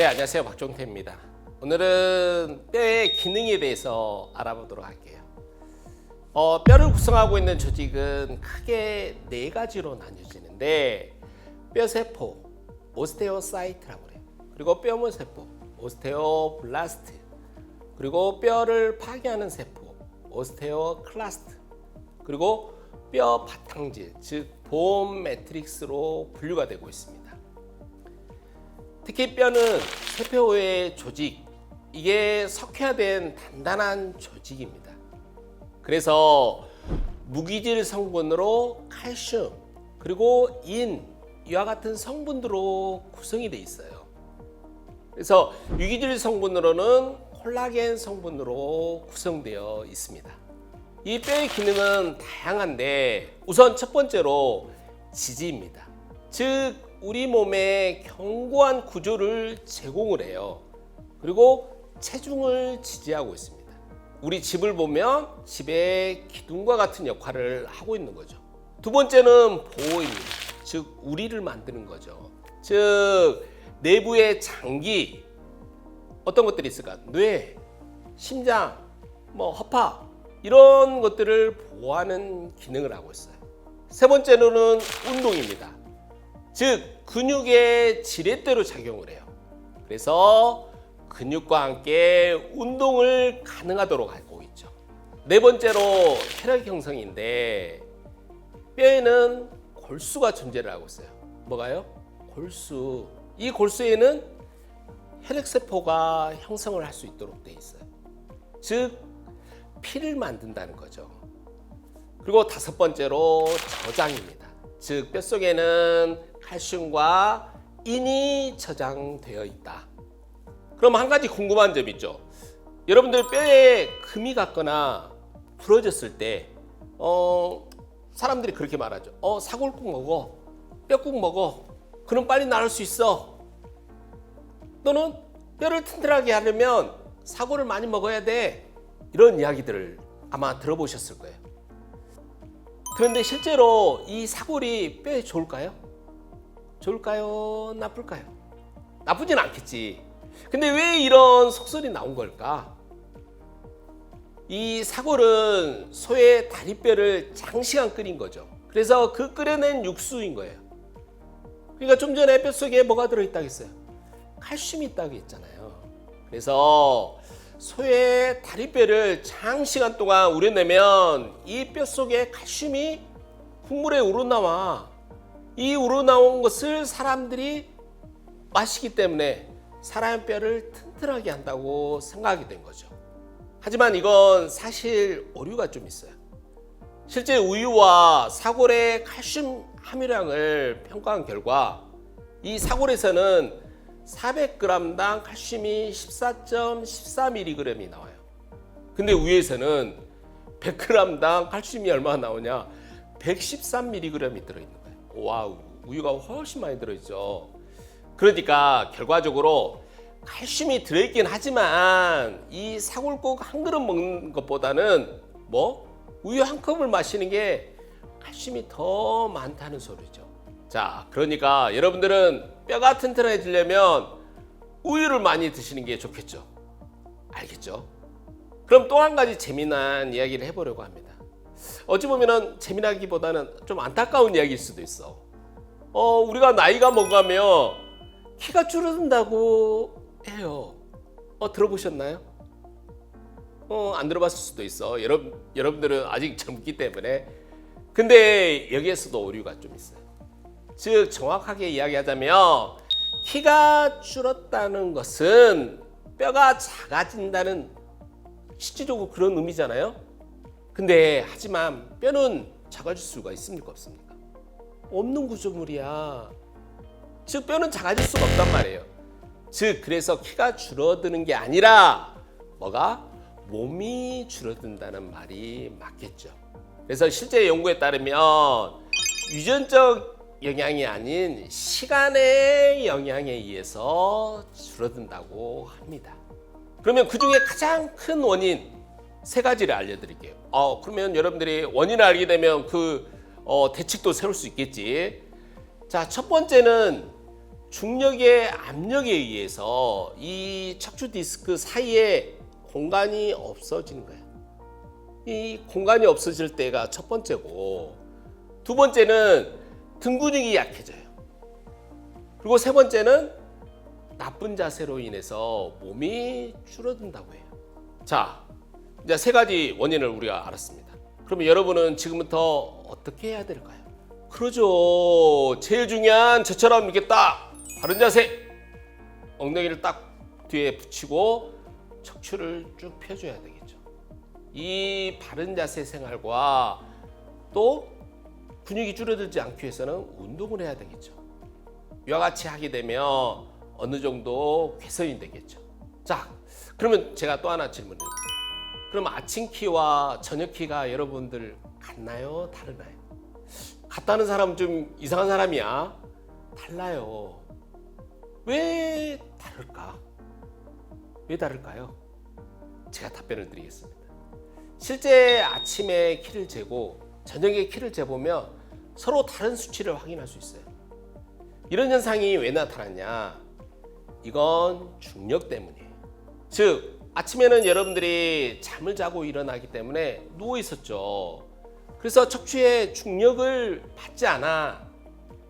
네, 안녕하세요. 박종태입니다. 오늘은 뼈의 기능에 대해서 알아보도록 할게요. 뼈를 구성하고 있는 조직은 크게 네 가지로 나뉘어지는데 뼈세포, 오스테오사이트라고 그래요. 그리고 뼈물세포, 오스테오블라스트, 그리고 뼈를 파괴하는 세포, 오스테오클라스트, 그리고 뼈 바탕질, 즉 보온 매트릭스로 분류가 되고 있습니다. 특히 뼈는 세포의 조직, 이게 석회화된 단단한 조직입니다. 그래서 무기질 성분으로 칼슘, 그리고 인, 이와 같은 성분으로 구성이 되어 있어요. 그래서 유기질 성분으로는 콜라겐 성분으로 구성되어 있습니다. 이 뼈의 기능은 다양한데 우선 첫 번째로 지지입니다. 즉 우리 몸에 견고한 구조를 제공을 해요. 그리고 체중을 지지하고 있습니다. 우리 집을 보면 집의 기둥과 같은 역할을 하고 있는 거죠. 두 번째는 보호입니다. 즉 우리를 만드는 거죠. 즉 내부의 장기, 어떤 것들이 있을까? 뇌, 심장, 허파, 이런 것들을 보호하는 기능을 하고 있어요. 세 번째로는 운동입니다. 즉 근육의 지렛대로 작용을 해요. 그래서 근육과 함께 운동을 가능하도록 하고 있죠. 네 번째로 혈액 형성인데 뼈에는 골수가 존재를 하고 있어요. 뭐가요? 골수. 이 골수에는 혈액세포가 형성을 할 수 있도록 되어 있어요. 즉 피를 만든다는 거죠. 그리고 다섯 번째로 저장입니다. 즉 뼛속에는 칼슘과 인이 저장되어 있다. 그럼 한 가지 궁금한 점 있죠. 여러분들 뼈에 금이 갔거나 부러졌을 때 사람들이 그렇게 말하죠. 사골국 먹어, 뼈국 먹어, 그럼 빨리 나을 수 있어. 또는 뼈를 튼튼하게 하려면 사골을 많이 먹어야 돼. 이런 이야기들을 아마 들어보셨을 거예요. 그런데 실제로 이 사골이 뼈에 좋을까요? 좋을까요? 나쁠까요? 나쁘진 않겠지. 근데 왜 이런 속설이 나온 걸까? 이 사골은 소의 다리뼈를 장시간 끓인 거죠. 그래서 그 끓여낸 육수인 거예요. 그러니까 좀 전에 뼛속에 뭐가 들어있다고 했어요? 칼슘이 있다고 했잖아요. 그래서 소의 다리뼈를 장시간 동안 우려내면 이 뼛속에 칼슘이 국물에 우러나와. 이 우러나온 것을 사람들이 마시기 때문에 사람의 뼈를 튼튼하게 한다고 생각하게 된 거죠. 하지만 이건 사실 오류가 좀 있어요. 실제 우유와 사골의 칼슘 함유량을 평가한 결과 이 사골에서는 400g당 칼슘이 14.14mg이 나와요. 근데 우유에서는 100g당 칼슘이 얼마나 나오냐? 113mg이 들어있는 거예요. 와우, 우유가 훨씬 많이 들어있죠. 그러니까 결과적으로 칼슘이 들어있긴 하지만 이 사골국 한 그릇 먹는 것보다는 우유 한 컵을 마시는 게 칼슘이 더 많다는 소리죠. 자, 그러니까 여러분들은 뼈가 튼튼해지려면 우유를 많이 드시는 게 좋겠죠. 알겠죠? 그럼 또 한 가지 재미난 이야기를 해보려고 합니다. 어찌 보면 재미나기보다는 좀 안타까운 이야기일 수도 있어. 우리가 나이가 먹으면 키가 줄어든다고 해요. 들어보셨나요? 안 들어봤을 수도 있어. 여러분들은 아직 젊기 때문에. 근데 여기에서도 오류가 좀 있어요. 즉 정확하게 이야기하자면 키가 줄었다는 것은 뼈가 작아진다는 실질적으로 그런 의미잖아요. 근데 하지만 뼈는 작아질 수가 있습니까? 없습니까? 없는 구조물이야. 즉 뼈는 작아질 수가 없단 말이에요. 즉 그래서 키가 줄어드는 게 아니라 몸이 줄어든다는 말이 맞겠죠. 그래서 실제 연구에 따르면 유전적 영향이 아닌 시간의 영향에 의해서 줄어든다고 합니다. 그러면 그 중에 가장 큰 원인 세 가지를 알려드릴게요. 그러면 여러분들이 원인을 알게 되면 대책도 세울 수 있겠지. 자, 첫 번째는 중력의 압력에 의해서 이 척추 디스크 사이에 공간이 없어지는 거예요. 이 공간이 없어질 때가 첫 번째고, 두 번째는 등 근육이 약해져요. 그리고 세 번째는 나쁜 자세로 인해서 몸이 줄어든다고 해요. 자, 이제 세 가지 원인을 우리가 알았습니다. 그러면 여러분은 지금부터 어떻게 해야 될까요? 그러죠. 제일 중요한 저처럼 이렇게 딱 바른 자세, 엉덩이를 딱 뒤에 붙이고 척추를 쭉 펴줘야 되겠죠. 이 바른 자세 생활과 또 근육이 줄어들지 않기 위해서는 운동을 해야 되겠죠. 이와 같이 하게 되면 어느 정도 개선이 되겠죠. 자, 그러면 제가 또 하나 질문해요. 그럼 아침 키와 저녁 키가 여러분들 같나요? 다르나요? 같다는 사람은 좀 이상한 사람이야. 달라요. 왜 다를까? 왜 다를까요? 제가 답변을 드리겠습니다. 실제 아침에 키를 재고 저녁에 키를 재보면 서로 다른 수치를 확인할 수 있어요. 이런 현상이 왜 나타났냐? 이건 중력 때문이에요. 즉, 아침에는 여러분들이 잠을 자고 일어나기 때문에 누워 있었죠. 그래서 척추에 중력을 받지 않아.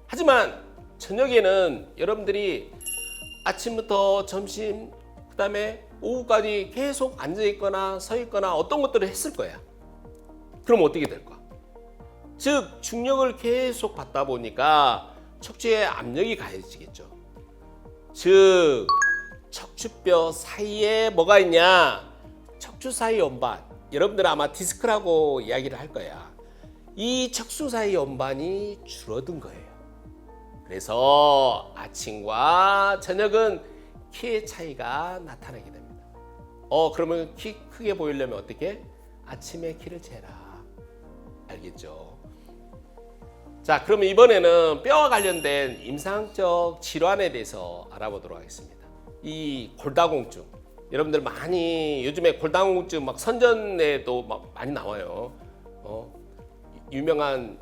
하지만 저녁에는 여러분들이 아침부터 점심, 그 다음에 오후까지 계속 앉아 있거나 서 있거나 어떤 것들을 했을 거야. 그럼 어떻게 될까? 즉, 중력을 계속 받다 보니까 척추에 압력이 가해지겠죠. 즉, 척추뼈 사이에 뭐가 있냐? 척추 사이 원반. 여러분들 아마 디스크라고 이야기를 할 거야. 이 척추 사이 원반이 줄어든 거예요. 그래서 아침과 저녁은 키의 차이가 나타나게 됩니다. 그러면 키 크게 보이려면 어떻게? 아침에 키를 재라. 알겠죠? 자, 그러면 이번에는 뼈와 관련된 임상적 질환에 대해서 알아보도록 하겠습니다. 이 골다공증. 여러분들 많이 요즘에 골다공증 막 선전에도 막 많이 나와요. 유명한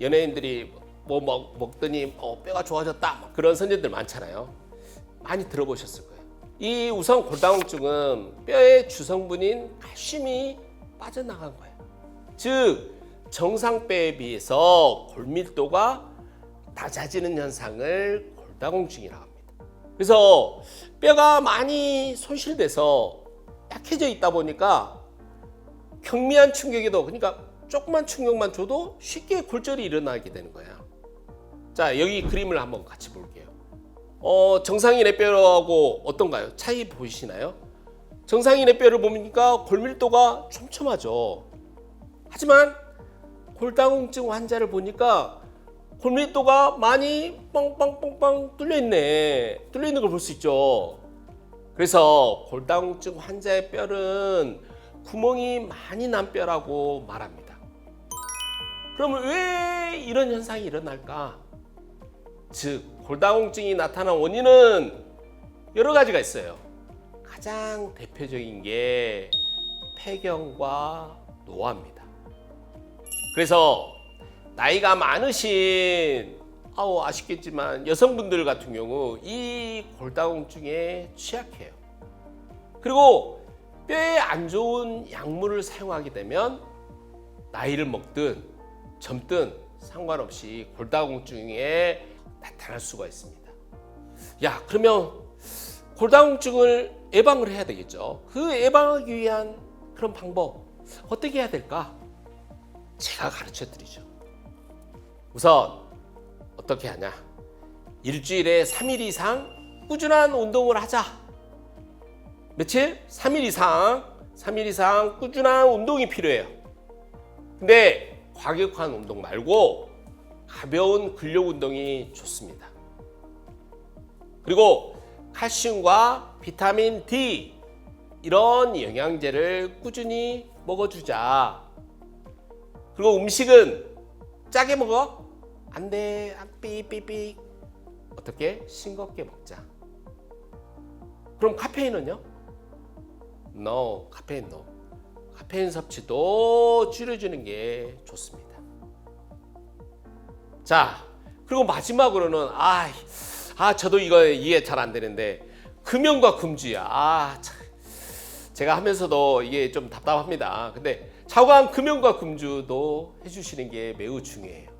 연예인들이 뭐 먹더니 뼈가 좋아졌다. 막 그런 선전들 많잖아요. 많이 들어보셨을 거예요. 이 우선 골다공증은 뼈의 주성분인 칼슘이 빠져나간 거예요. 즉, 정상뼈에 비해서 골밀도가 낮아지는 현상을 골다공증이라고 합니다. 그래서 뼈가 많이 손실돼서 약해져 있다 보니까 경미한 충격에도, 그러니까 조그만 충격만 줘도 쉽게 골절이 일어나게 되는 거야. 자, 여기 그림을 한번 같이 볼게요. 정상인의 뼈하고 어떤가요? 차이 보이시나요? 정상인의 뼈를 보니까 골밀도가 촘촘하죠. 하지만 골다공증 환자를 보니까 골밀도가 많이 빵빵빵빵 뚫려 있는 걸 볼 수 있죠. 그래서 골다공증 환자의 뼈는 구멍이 많이 난 뼈라고 말합니다. 그러면 왜 이런 현상이 일어날까? 즉, 골다공증이 나타난 원인은 여러 가지가 있어요. 가장 대표적인 게 폐경과 노화입니다. 그래서 나이가 많으신 아쉽겠지만 여성분들 같은 경우 이 골다공증에 취약해요. 그리고 뼈에 안 좋은 약물을 사용하게 되면 나이를 먹든 젊든 상관없이 골다공증에 나타날 수가 있습니다. 야, 그러면 골다공증을 예방을 해야 되겠죠. 그 예방하기 위한 그런 방법 어떻게 해야 될까? 제가 가르쳐 드리죠. 우선 어떻게 하냐? 일주일에 3일 이상 꾸준한 운동을 하자. 며칠? 3일 이상 꾸준한 운동이 필요해요. 근데 과격한 운동 말고 가벼운 근력 운동이 좋습니다. 그리고 칼슘과 비타민 D 이런 영양제를 꾸준히 먹어주자. 그리고 음식은 짜게 먹어? 안 돼. 삐삐삐. 어떻게? 싱겁게 먹자. 그럼 카페인은요? No. 카페인 no. 카페인 섭취도 줄여주는 게 좋습니다. 자, 그리고 마지막으로는 저도 이게 잘 안 되는데 금연과 금주야. 참. 제가 하면서도 이게 좀 답답합니다. 근데 차후간 금연과 금주도 해주시는 게 매우 중요해요.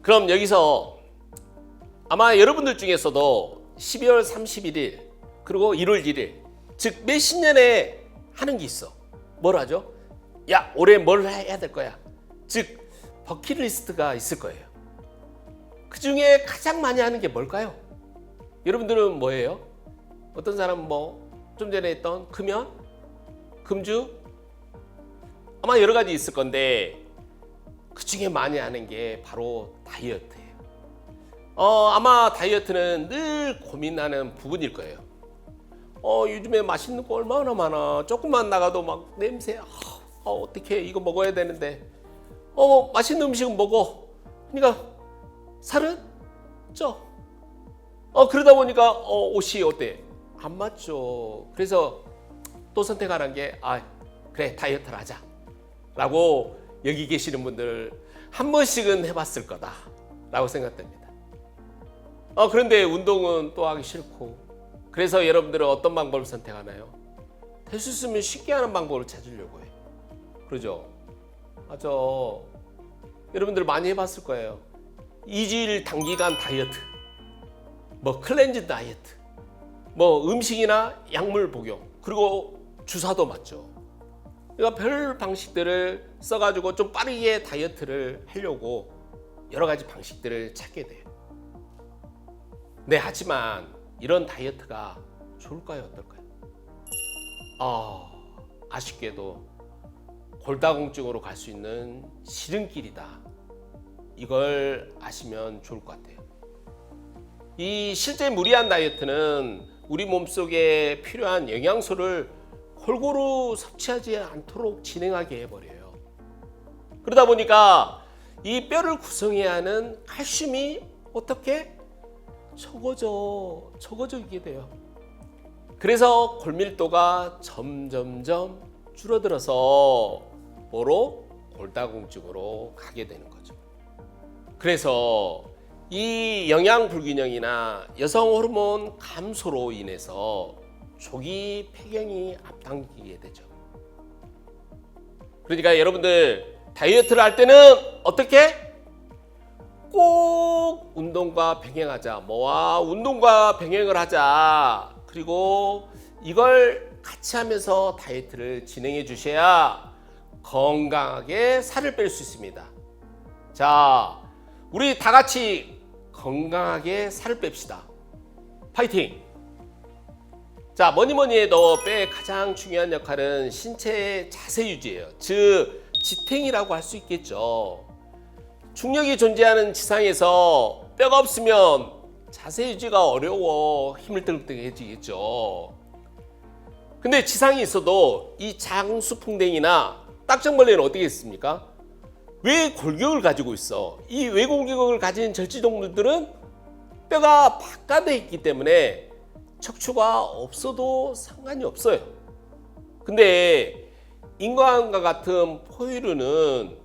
그럼 여기서 아마 여러분들 중에서도 12월 31일 그리고 1월 1일 즉 몇십 년에 하는 게 있어. 뭘 하죠? 야, 올해 뭘 해야 될 거야? 즉 버킷리스트가 있을 거예요. 그 중에 가장 많이 하는 게 뭘까요? 여러분들은 뭐예요? 어떤 사람은 좀 전에 했던 금연, 금주 아마 여러 가지 있을 건데 그 중에 많이 하는 게 바로 다이어트예요. 아마 다이어트는 늘 고민하는 부분일 거예요. 요즘에 맛있는 거 얼마나 많아. 조금만 나가도 막 냄새. 어떻게 이거 먹어야 되는데. 맛있는 음식은 먹어. 그러니까 살은 쪄. 그러다 보니까 옷이 어때? 안 맞죠. 그래서 또 선택하는 게 그래 다이어트를 하자 라고 여기 계시는 분들 한 번씩은 해봤을 거다 라고 생각됩니다. 그런데 운동은 또 하기 싫고 그래서 여러분들은 어떤 방법을 선택하나요? 될 수 있으면 쉽게 하는 방법을 찾으려고 해요. 그러죠? 맞아. 여러분들 많이 해봤을 거예요. 2주일 단기간 다이어트, 클렌즈 다이어트, 음식이나 약물 복용, 그리고 주사도 맞죠. 그러니까 별 방식들을 써가지고 좀 빠르게 다이어트를 하려고 여러 가지 방식들을 찾게 돼요. 네, 하지만 이런 다이어트가 좋을까요? 어떨까요? 아쉽게도 골다공증으로 갈 수 있는 지름길이다. 이걸 아시면 좋을 것 같아요. 이 실제 무리한 다이어트는 우리 몸속에 필요한 영양소를 골고루 섭취하지 않도록 진행하게 해버려요. 그러다 보니까 이 뼈를 구성해야 하는 칼슘이 어떻게? 적어지게 돼요. 그래서 골밀도가 점점점 줄어들어서 골다공증으로 가게 되는 거죠. 그래서 이 영양 불균형이나 여성 호르몬 감소로 인해서 조기 폐경이 앞당기게 되죠. 그러니까 여러분들 다이어트를 할 때는 어떻게? 꼭 운동과 병행하자. 운동과 병행을 하자. 그리고 이걸 같이 하면서 다이어트를 진행해 주셔야 건강하게 살을 뺄 수 있습니다. 자, 우리 다 같이 건강하게 살을 뺍시다. 파이팅! 자, 뭐니 해도 뼈의 가장 중요한 역할은 신체의 자세 유지예요. 즉, 지탱이라고 할 수 있겠죠. 중력이 존재하는 지상에서 뼈가 없으면 자세 유지가 어려워 힘을 뜰뜰해지겠죠. 근데 지상에 있어도 이 장수풍뎅이나 딱정벌레는 어떻게 했습니까? 외골격을 가지고 있어. 이 외골격을 가진 절지동물들은 뼈가 바깥에 있기 때문에 척추가 없어도 상관이 없어요. 근데 인간과 같은 포유류는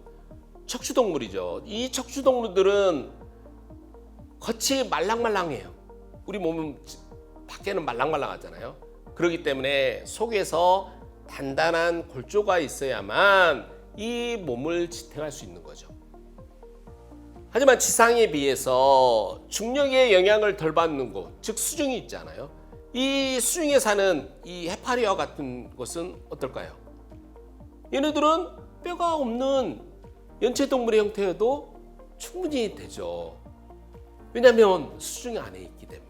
척추동물이죠. 이 척추동물들은 겉이 말랑말랑해요. 우리 몸은 밖에는 말랑말랑하잖아요. 그렇기 때문에 속에서 단단한 골조가 있어야만 이 몸을 지탱할 수 있는 거죠. 하지만 지상에 비해서 중력의 영향을 덜 받는 곳, 즉 수중이 있잖아요. 이 수중에 사는 이 해파리와 같은 것은 어떨까요? 얘네들은 뼈가 없는 연체동물의 형태여도 충분히 되죠. 왜냐하면 수중 안에 있기 때문에.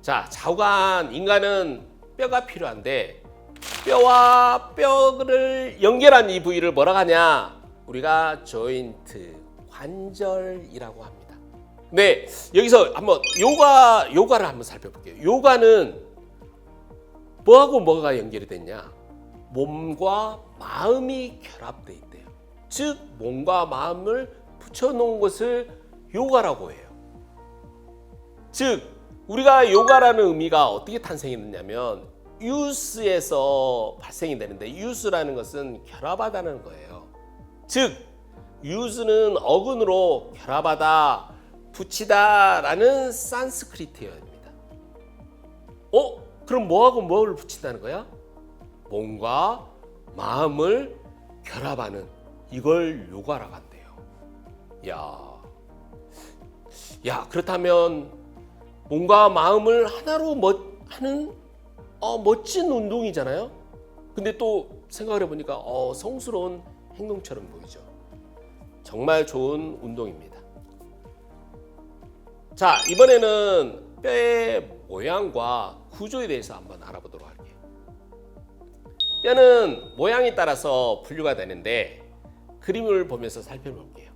자, 좌우간 인간은 뼈가 필요한데 뼈와 뼈를 연결한 이 부위를 뭐라고 하냐? 우리가 조인트, 관절이라고 합니다. 네, 여기서 한번 요가를 한번 살펴볼게요. 요가는 뭐하고 뭐가 연결이 됐냐? 몸과 마음이 결합돼 있대요. 즉 몸과 마음을 붙여놓은 것을 요가라고 해요. 즉 우리가 요가라는 의미가 어떻게 탄생했느냐면 유스에서 발생이 되는데 유스라는 것은 결합하다는 거예요. 즉 유스는 어근으로 결합하다, 붙이다라는 산스크리트어입니다. 그럼 뭐하고 뭘 붙인다는 거야? 몸과 마음을 결합하는 이걸 요가라고 한대요. 야, 그렇다면 몸과 마음을 하나로 하는 멋진 운동이잖아요. 근데 또 생각을 해보니까 성스러운 행동처럼 보이죠. 정말 좋은 운동입니다. 자, 이번에는 뼈의 모양과 구조에 대해서 한번 알아보도록 할게요. 뼈는 모양에 따라서 분류가 되는데 그림을 보면서 살펴볼게요.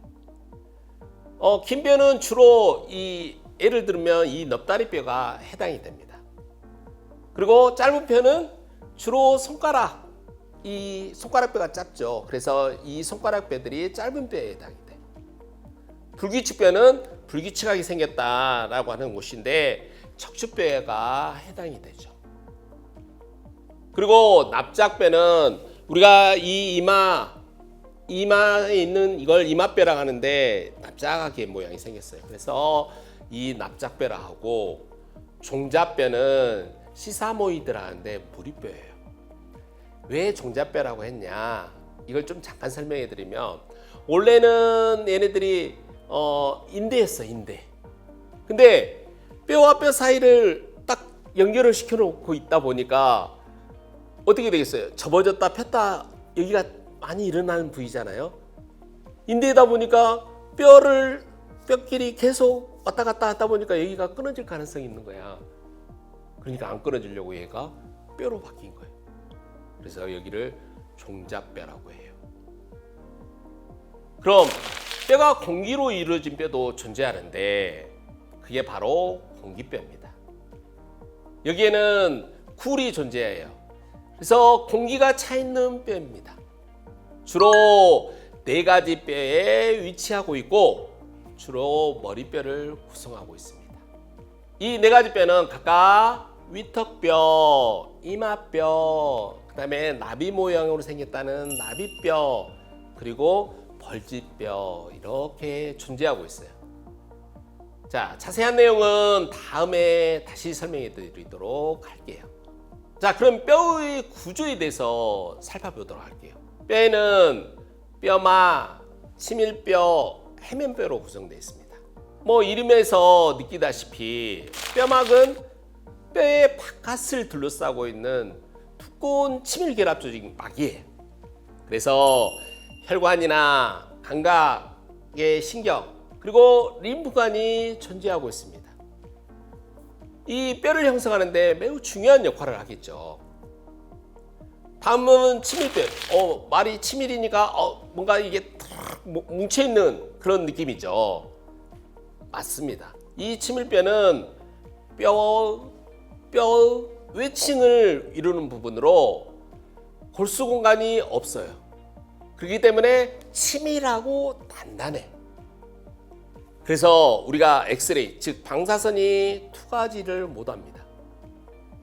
긴 뼈는 주로 예를 들면 이 넙다리뼈가 해당이 됩니다. 그리고 짧은 뼈는 주로 이 손가락뼈가 짧죠. 그래서 이 손가락뼈들이 짧은 뼈에 해당이 돼요. 불규칙뼈는 불규칙하게 생겼다라고 하는 곳인데 척추뼈가 해당이 되죠. 그리고 납작뼈는 우리가 이 이마에 있는 이걸 이마뼈라고 하는데 납작하게 모양이 생겼어요. 그래서 이 납작뼈라 하고, 종잡뼈는 시사모이드라 하는데 무리뼈예요. 왜 종잡뼈라고 했냐? 이걸 좀 잠깐 설명해 드리면, 원래는 얘네들이 인대였어, 인대. 근데 뼈와 뼈 사이를 딱 연결을 시켜 놓고 있다 보니까 어떻게 되겠어요? 접어졌다 폈다 여기가 많이 일어나는 부위잖아요. 인대다 보니까 뼈끼리 계속 왔다 갔다 하다 보니까 여기가 끊어질 가능성이 있는 거야. 그러니까 안 끊어지려고 얘가 뼈로 바뀐 거예요. 그래서 여기를 종잡뼈라고 해요. 그럼 뼈가 공기로 이루어진 뼈도 존재하는데 그게 바로 공기뼈입니다. 여기에는 굴이 존재해요. 그래서 공기가 차 있는 뼈입니다. 주로 4가지 뼈에 위치하고 있고 주로 머리뼈를 구성하고 있습니다. 이 4가지 뼈는 각각 위턱뼈, 이마뼈, 그 다음에 나비 모양으로 생겼다는 나비뼈, 그리고 벌집뼈 이렇게 존재하고 있어요. 자, 자세한 내용은 다음에 다시 설명해 드리도록 할게요. 자, 그럼 뼈의 구조에 대해서 살펴보도록 할게요. 뼈에는 뼈막, 치밀뼈, 해면뼈로 구성되어 있습니다. 이름에서 느끼다시피 뼈막은 뼈의 바깥을 둘러싸고 있는 두꺼운 치밀결합 조직 막이에요. 그래서 혈관이나 감각의 신경, 그리고 림프관이 존재하고 있습니다. 이 뼈를 형성하는데 매우 중요한 역할을 하겠죠. 다음은 치밀뼈. 말이 치밀이니까 뭔가 이게 탁 뭉쳐있는 그런 느낌이죠. 맞습니다. 이 치밀뼈는 뼈 외층을 이루는 부분으로 골수 공간이 없어요. 그렇기 때문에 치밀하고 단단해. 그래서 우리가 엑스레이, 즉 방사선이 투과지를 못합니다.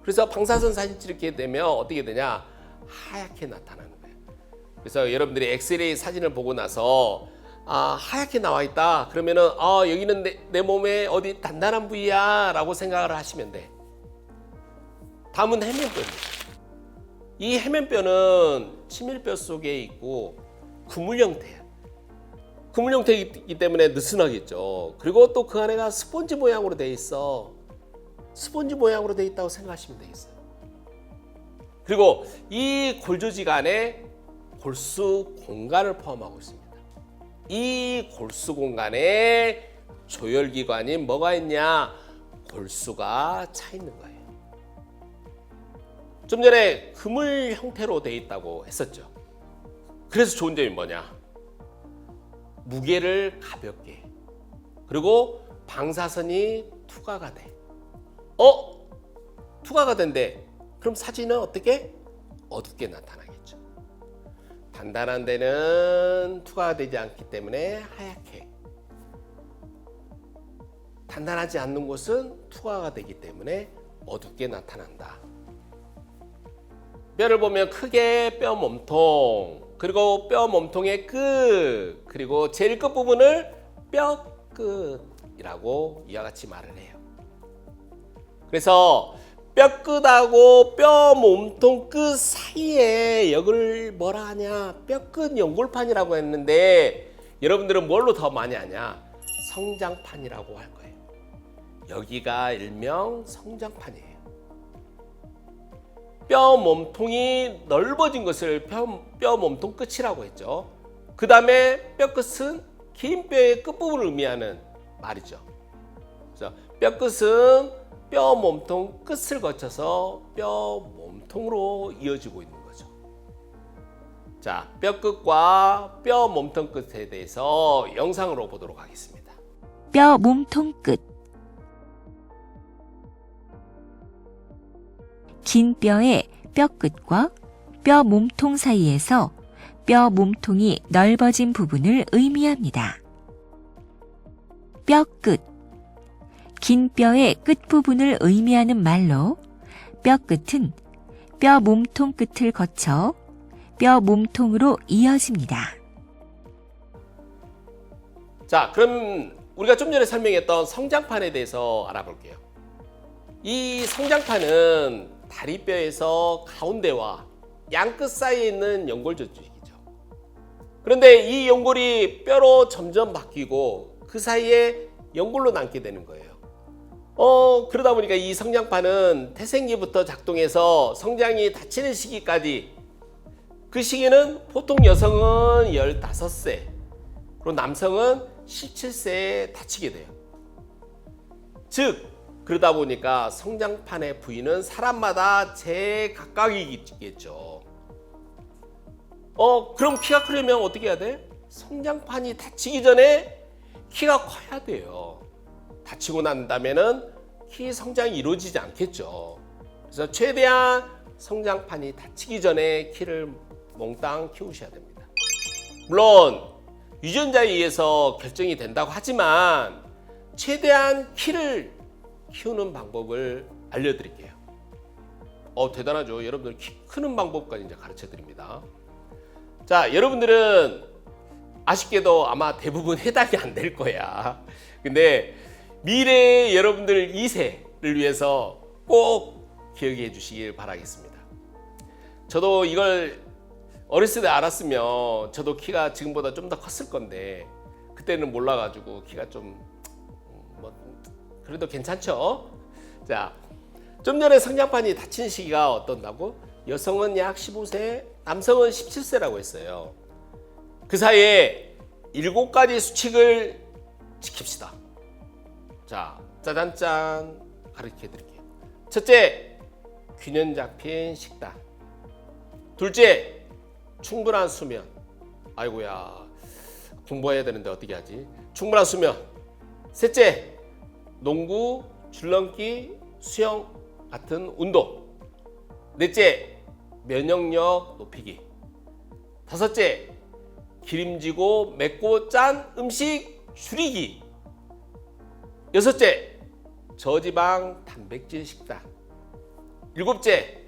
그래서 방사선 사진 찍게 되면 어떻게 되냐? 하얗게 나타나는 거예요. 그래서 여러분들이 엑스레이 사진을 보고 나서 하얗게 나와 있다. 그러면은 여기는 내 몸에 어디 단단한 부위야 라고 생각을 하시면 돼. 다음은 해면뼈입니다. 이 해면뼈는 치밀뼈 속에 있고 그물 형태예요. 그물 형태이기 때문에 느슨하겠죠. 그리고 또 그 안에가 스펀지 모양으로 되어 있어. 스펀지 모양으로 되어 있다고 생각하시면 되겠어요. 그리고 이 골조직 안에 골수 공간을 포함하고 있습니다. 이 골수 공간에 조혈기관이 뭐가 있냐? 골수가 차 있는 거예요. 좀 전에 그물 형태로 되어 있다고 했었죠. 그래서 좋은 점이 뭐냐? 무게를 가볍게, 그리고 방사선이 투과가 돼. 투과가 된대. 그럼 사진은 어떻게? 어둡게 나타나겠죠. 단단한 데는 투과가 되지 않기 때문에 하얗게, 단단하지 않는 곳은 투과가 되기 때문에 어둡게 나타난다. 뼈를 보면 크게 뼈 몸통, 그리고 뼈 몸통의 끝, 그리고 제일 끝 부분을 뼈 끝, 끝이라고 이와 같이 말을 해요. 그래서 뼈끝하고 뼈 몸통 끝 사이에 여기를 뭐라 하냐? 뼈끝 연골판이라고 했는데 여러분들은 뭘로 더 많이 아냐? 성장판이라고 할 거예요. 여기가 일명 성장판이에요. 뼈 몸통이 넓어진 것을 뼈 몸통 끝이라고 했죠. 그 다음에 뼈 끝은 긴 뼈의 끝부분을 의미하는 말이죠. 그래서 뼈 끝은 뼈 몸통 끝을 거쳐서 뼈 몸통으로 이어지고 있는 거죠. 자, 뼈 끝과 뼈 몸통 끝에 대해서 영상으로 보도록 하겠습니다. 뼈 몸통 끝. 긴 뼈의 뼈 끝과 뼈 몸통 사이에서 뼈 몸통이 넓어진 부분을 의미합니다. 뼈 끝. 긴 뼈의 끝부분을 의미하는 말로 뼈 끝은 뼈 몸통 끝을 거쳐 뼈 몸통으로 이어집니다. 자, 그럼 우리가 좀 전에 설명했던 성장판에 대해서 알아볼게요. 이 성장판은 다리뼈에서 가운데와 양끝 사이에 있는 연골 조직이죠. 그런데 이 연골이 뼈로 점점 바뀌고 그 사이에 연골로 남게 되는 거예요. 그러다 보니까 이 성장판은 태생기부터 작동해서 성장이 닫히는 시기까지, 그 시기는 보통 여성은 15세, 그리고 남성은 17세에 닫히게 돼요. 즉, 그러다 보니까 성장판의 부위는 사람마다 제각각이겠죠. 그럼 키가 크려면 어떻게 해야 돼? 성장판이 닫히기 전에 키가 커야 돼요. 다치고 난 다음에는 키 성장이 이루어지지 않겠죠. 그래서 최대한 성장판이 다치기 전에 키를 몽땅 키우셔야 됩니다. 물론 유전자에 의해서 결정이 된다고 하지만 최대한 키를 키우는 방법을 알려드릴게요. 대단하죠. 여러분들 키 크는 방법까지 이제 가르쳐 드립니다. 자, 여러분들은 아쉽게도 아마 대부분 해당이 안 될 거야. 근데 미래의 여러분들 2세를 위해서 꼭 기억해 주시길 바라겠습니다. 저도 이걸 어렸을 때 알았으면 저도 키가 지금보다 좀 더 컸을 건데 그때는 몰라가지고 키가 좀 그래도 괜찮죠? 자, 좀 전에 성장판이 닫힌 시기가 어떤다고? 여성은 약 15세, 남성은 17세라고 했어요. 그 사이에 7가지 수칙을 지킵시다. 자, 짜잔짠 가르쳐 드릴게요. 첫째, 균형 잡힌 식단. 둘째, 충분한 수면. 아이고야, 공부해야 되는데 어떻게 하지? 충분한 수면. 셋째, 농구, 줄넘기, 수영 같은 운동. 넷째, 면역력 높이기. 다섯째, 기름지고 맵고 짠 음식 줄이기. 여섯째, 저지방 단백질 식단. 일곱째,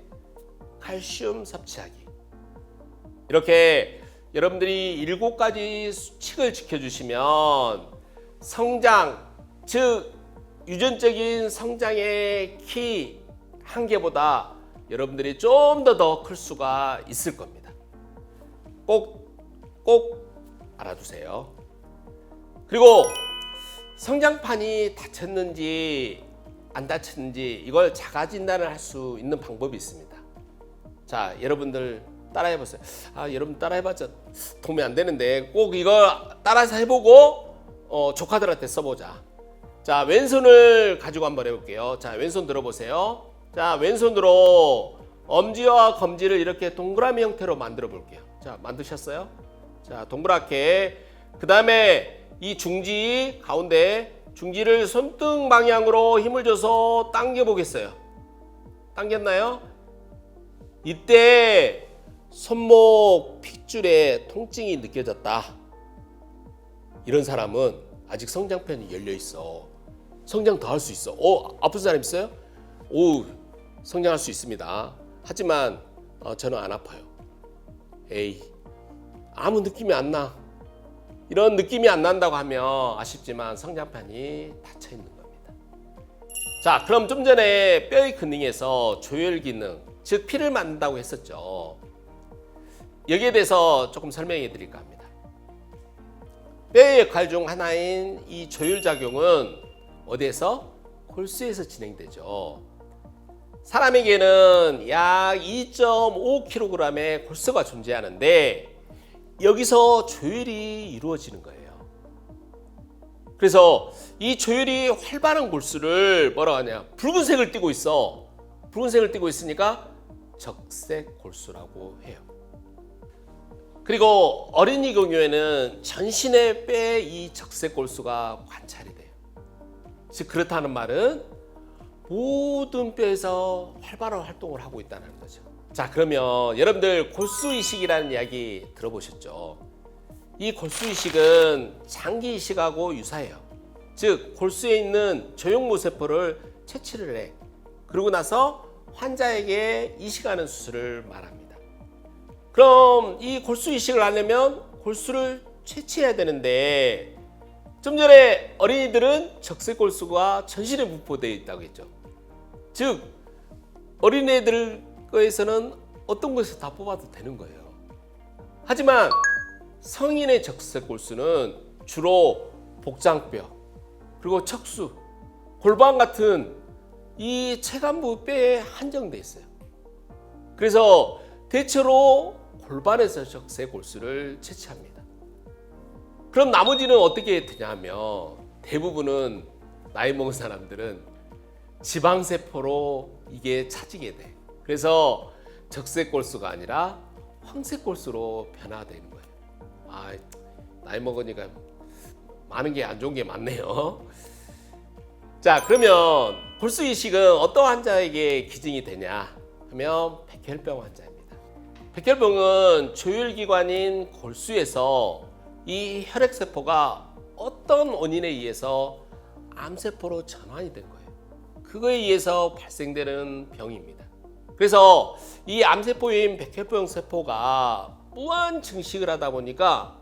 칼슘 섭취하기. 이렇게 여러분들이 7가지 수칙을 지켜주시면 성장, 즉 유전적인 성장의 키 한계보다 여러분들이 좀 더 클 수가 있을 겁니다. 꼭 알아두세요. 그리고 성장판이 닫혔는지 안 닫혔는지 이걸 자가 진단을 할 수 있는 방법이 있습니다. 자, 여러분들 따라해 보세요. 여러분 따라해봤자 도움이 안 되는데 꼭 이거 따라서 해보고 조카들한테 써보자. 자, 왼손을 가지고 한번 해볼게요. 자, 왼손 들어보세요. 자, 왼손으로 엄지와 검지를 이렇게 동그라미 형태로 만들어 볼게요. 자, 만드셨어요? 자, 동그랗게. 그 다음에 이 중지 가운데 중지를 손등 방향으로 힘을 줘서 당겨 보겠어요. 당겼나요? 이때 손목 핏줄에 통증이 느껴졌다. 이런 사람은 아직 성장판이 열려 있어. 성장 더 할 수 있어. 아픈 사람 있어요? 성장할 수 있습니다. 하지만 저는 안 아파요. 아무 느낌이 안 나. 이런 느낌이 안 난다고 하면 아쉽지만 성장판이 닫혀 있는 겁니다. 자, 그럼 좀 전에 뼈의 기능에서 조혈 기능, 즉 피를 만든다고 했었죠. 여기에 대해서 조금 설명해 드릴까 합니다. 뼈의 역할 중 하나인 이 조혈작용은 어디에서? 골수에서 진행되죠. 사람에게는 약 2.5kg의 골수가 존재하는데 여기서 조혈이 이루어지는 거예요. 그래서 이 조혈이 활발한 골수를 뭐라고 하냐? 붉은색을 띠고 있어. 붉은색을 띠고 있으니까 적색 골수라고 해요. 그리고 어린이 경우에는 전신의 뼈에 이 적색 골수가 관찰이 돼요. 즉 그렇다는 말은 모든 뼈에서 활발한 활동을 하고 있다는 거죠. 자, 그러면 여러분들 골수이식이라는 이야기 들어보셨죠? 이 골수이식은 장기이식하고 유사해요. 즉 골수에 있는 조형모세포를 채취를 해. 그러고 나서 환자에게 이식하는 수술을 말합니다. 그럼 이 골수이식을 하려면 골수를 채취해야 되는데 좀 전에 어린이들은 적색골수가 전신에 분포되어 있다고 했죠. 즉 어린애들 거에서는 어떤 곳에서 다 뽑아도 되는 거예요. 하지만 성인의 적색골수는 주로 복장뼈, 그리고 척수, 골반 같은 이 체간부 뼈에 한정돼 있어요. 그래서 대체로 골반에서 적색골수를 채취합니다. 그럼 나머지는 어떻게 되냐면 대부분은 나이 먹은 사람들은 지방세포로 이게 차지게 돼. 그래서 적색골수가 아니라 황색골수로 변화되는 거예요. 아, 나이 먹으니까 많은 게 안 좋은 게 많네요. 자, 그러면 골수이식은 어떤 환자에게 기증이 되냐 하면 백혈병 환자입니다. 백혈병은 조혈기관인 골수에서 이 혈액세포가 어떤 원인에 의해서 암세포로 전환이 된 거예요. 그거에 의해서 발생되는 병입니다. 그래서 이 암세포인 백혈병 세포가 무한 증식을 하다 보니까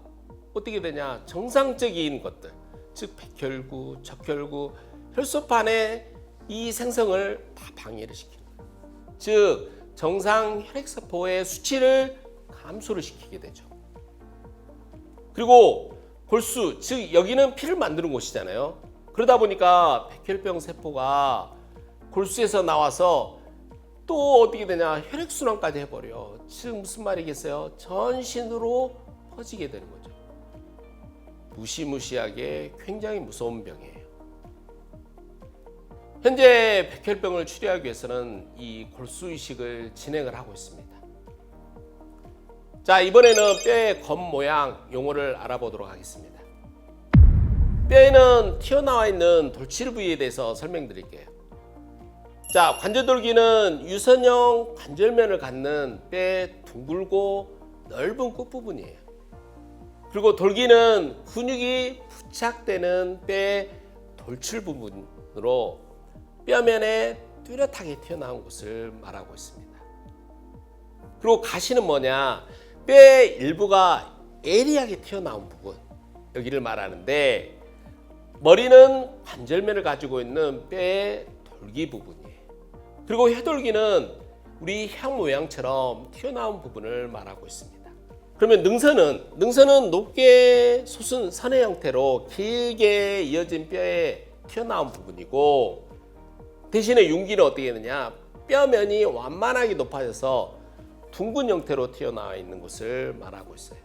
어떻게 되냐? 정상적인 것들, 즉 백혈구, 적혈구, 혈소판의 이 생성을 다 방해를 시키는 거예요. 즉 정상 혈액세포의 수치를 감소를 시키게 되죠. 그리고 골수, 즉 여기는 피를 만드는 곳이잖아요. 그러다 보니까 백혈병 세포가 골수에서 나와서 또 어떻게 되냐? 혈액순환까지 해버려. 즉 무슨 말이겠어요? 전신으로 퍼지게 되는 거죠. 무시무시하게 굉장히 무서운 병이에요. 현재 백혈병을 치료하기 위해서는 이 골수이식을 진행을 하고 있습니다. 자, 이번에는 뼈의 겉모양 용어를 알아보도록 하겠습니다. 뼈에는 튀어나와 있는 돌칠 부위에 대해서 설명드릴게요. 자, 관절돌기는 유선형 관절면을 갖는 뼈의 둥글고 넓은 끝부분이에요. 그리고 돌기는 근육이 부착되는 뼈의 돌출 부분으로 뼈면에 뚜렷하게 튀어나온 것을 말하고 있습니다. 그리고 가시는 뭐냐? 뼈의 일부가 예리하게 튀어나온 부분, 여기를 말하는데 머리는 관절면을 가지고 있는 뼈의 돌기 부분이에요. 그리고 혀돌기는 우리 향 모양처럼 튀어나온 부분을 말하고 있습니다. 그러면 능선은 높게 솟은 선의 형태로 길게 이어진 뼈에 튀어나온 부분이고, 대신에 융기는 어떻게 되느냐? 뼈면이 완만하게 높아져서 둥근 형태로 튀어나와 있는 것을 말하고 있어요.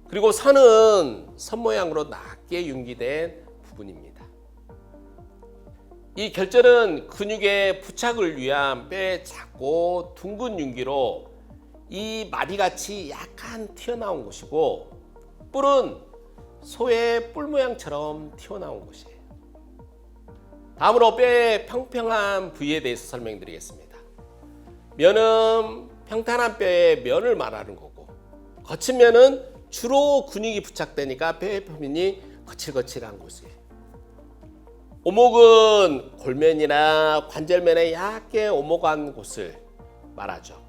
그리고 선은 선 모양으로 낮게 융기된 부분입니다. 이 결절은 근육의 부착을 위한 뼈의 작고 둥근 융기로 이 마디같이 약간 튀어나온 곳이고, 뿔은 소의 뿔 모양처럼 튀어나온 곳이에요. 다음으로 뼈의 평평한 부위에 대해서 설명드리겠습니다. 면은 평탄한 뼈의 면을 말하는 거고, 거친 면은 주로 근육이 부착되니까 뼈의 표면이 거칠거칠한 곳이에요. 오목은 골면이나 관절면에 얇게 오목한 곳을 말하죠.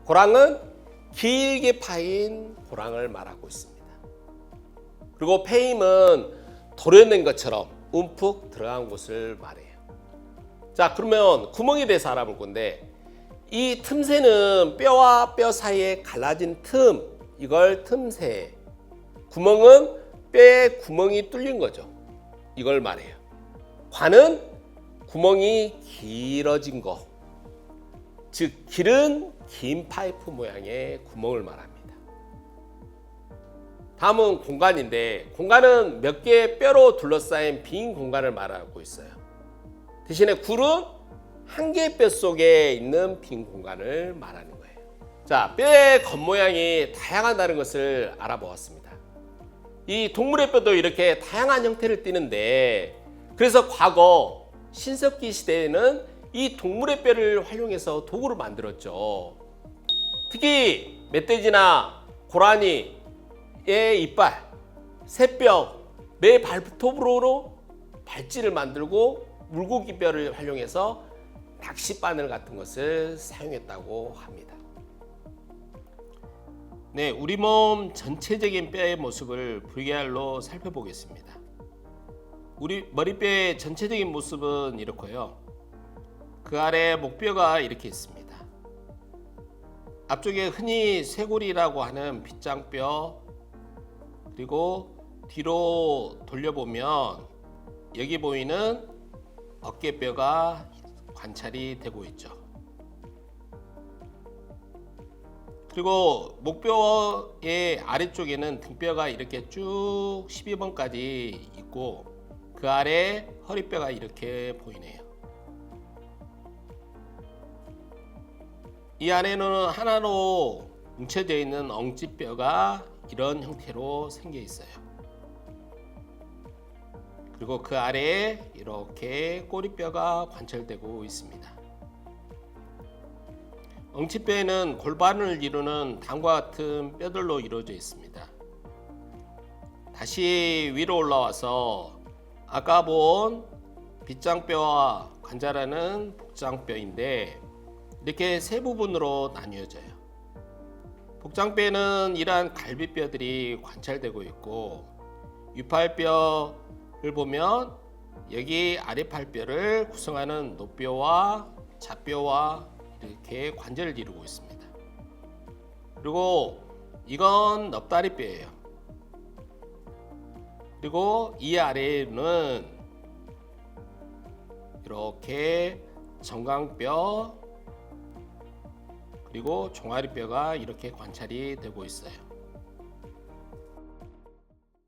고랑은 길게 파인 고랑을 말하고 있습니다. 그리고 폐임은 도려낸 것처럼 움푹 들어간 곳을 말해요. 자, 그러면 구멍에 대해서 알아볼 건데 이 틈새는 뼈와 뼈 사이에 갈라진 틈, 이걸 틈새. 구멍은 뼈에 구멍이 뚫린 거죠. 이걸 말해요. 관은 구멍이 길어진 거, 즉 길은 긴 파이프 모양의 구멍을 말합니다. 다음은 공간인데 공간은 몇 개의 뼈로 둘러싸인 빈 공간을 말하고 있어요. 대신에 굴은 한 개의 뼈 속에 있는 빈 공간을 말하는 거예요. 자, 뼈의 겉모양이 다양하다는 것을 알아보았습니다. 이 동물의 뼈도 이렇게 다양한 형태를 띠는데 그래서 과거 신석기 시대에는 이 동물의 뼈를 활용해서 도구를 만들었죠. 특히 멧돼지나 고라니의 이빨, 새뼈, 매 발톱으로 발찌를 만들고 물고기 뼈를 활용해서 낚싯바늘 같은 것을 사용했다고 합니다. 네, 우리 몸 전체적인 뼈의 모습을 VR로 살펴보겠습니다. 우리 머리뼈의 전체적인 모습은 이렇고요. 그 아래 목뼈가 이렇게 있습니다. 앞쪽에 흔히 쇄골이라고 하는 빗장뼈, 그리고 뒤로 돌려보면 여기 보이는 어깨뼈가 관찰이 되고 있죠. 그리고 목뼈의 아래쪽에는 등뼈가 이렇게 쭉 12번까지 있고 그 아래 허리뼈가 이렇게 보이네요. 이 안에는 하나로 뭉쳐져 있는 엉치뼈가 이런 형태로 생겨 있어요. 그리고 그 아래에 이렇게 꼬리뼈가 관찰되고 있습니다. 엉치뼈에는 골반을 이루는 다음과 같은 뼈들로 이루어져 있습니다. 다시 위로 올라와서 아까 본 빗장뼈와 관절하는 복장뼈인데 이렇게 세 부분으로 나뉘어져요. 복장뼈에는 이러한 갈비뼈들이 관찰되고 있고 위팔뼈를 보면 여기 아래팔뼈를 구성하는 노뼈와 좌뼈와 이렇게 관절을 이루고 있습니다. 그리고 이건 넙다리뼈예요. 그리고 이 아래에는 이렇게 정강뼈 그리고 종아리뼈가 이렇게 관찰이 되고 있어요.